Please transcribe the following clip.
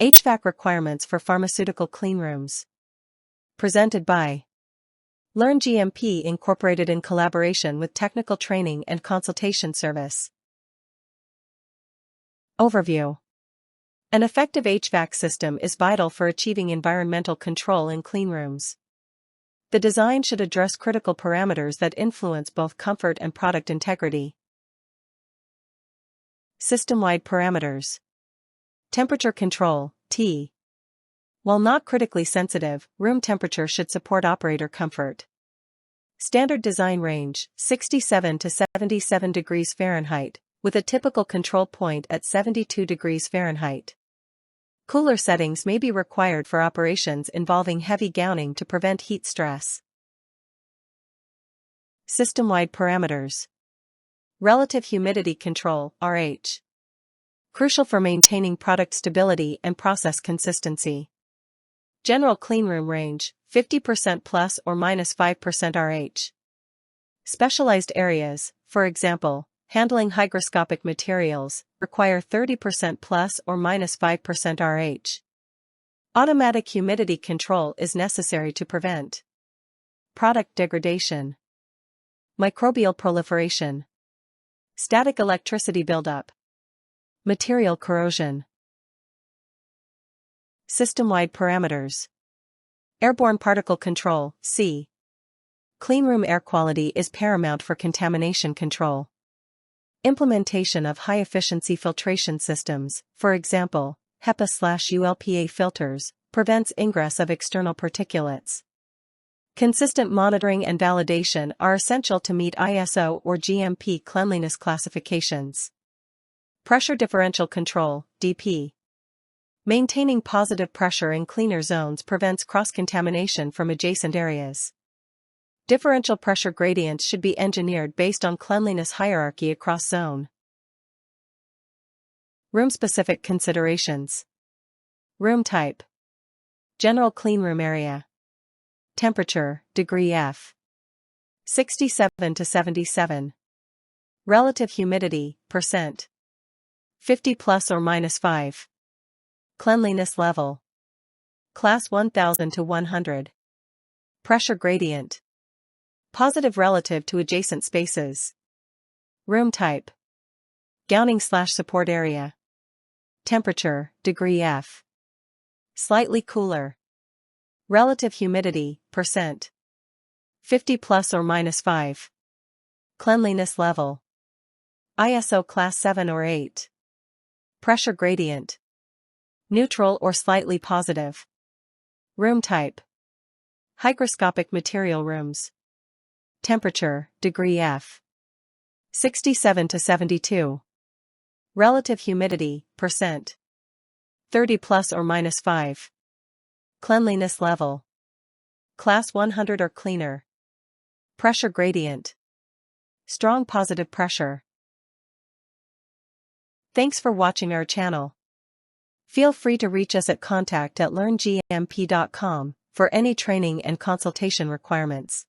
HVAC requirements for pharmaceutical cleanrooms. Presented by Learn GMP Incorporated in collaboration with Technical Training and Consultation Service. Overview. An effective HVAC system is vital for achieving environmental control in cleanrooms. The design should address critical parameters that influence both comfort and product integrity. System-wide parameters. Temperature control, T. While not critically sensitive, room temperature should support operator comfort. Standard design range, 67 to 77 degrees Fahrenheit, with a typical control point at 72 degrees Fahrenheit. Cooler settings may be required for operations involving heavy gowning to prevent heat stress. System-wide parameters. Relative humidity control, RH. Crucial for maintaining product stability and process consistency. General cleanroom range, 50% plus or minus 5% RH. Specialized areas, for example, handling hygroscopic materials, require 30% plus or minus 5% RH. Automatic humidity control is necessary to prevent product degradation, microbial proliferation, static electricity buildup, material corrosion. System-wide parameters. Airborne particle control, C. Cleanroom air quality is paramount for contamination control. Implementation of high-efficiency filtration systems, for example, HEPA/ULPA filters, prevents ingress of external particulates. Consistent monitoring and validation are essential to meet ISO or GMP cleanliness classifications. Pressure differential control, DP. Maintaining positive pressure in cleaner zones prevents cross-contamination from adjacent areas. Differential pressure gradients should be engineered based on cleanliness hierarchy across zone. Room-specific considerations. Room type. General cleanroom area. Temperature, degree F. 67 to 77. Relative humidity, %. 50 plus or minus 5. Cleanliness level. Class 1000 to 100. Pressure gradient. Positive relative to adjacent spaces. Room type. Gowning/support area. Temperature, degree F. Slightly cooler. Relative humidity, %. 50 plus or minus 5. Cleanliness level. ISO class 7 or 8. Pressure gradient. Neutral or slightly positive. Room type. Hygroscopic material rooms. Temperature, degree F. 67 to 72. Relative humidity, %. 30 plus or minus 5. Cleanliness level. Class 100 or cleaner. Pressure gradient. Strong positive pressure. Thanks for watching our channel. Feel free to reach us at contact@learngmp.com for any training and consultation requirements.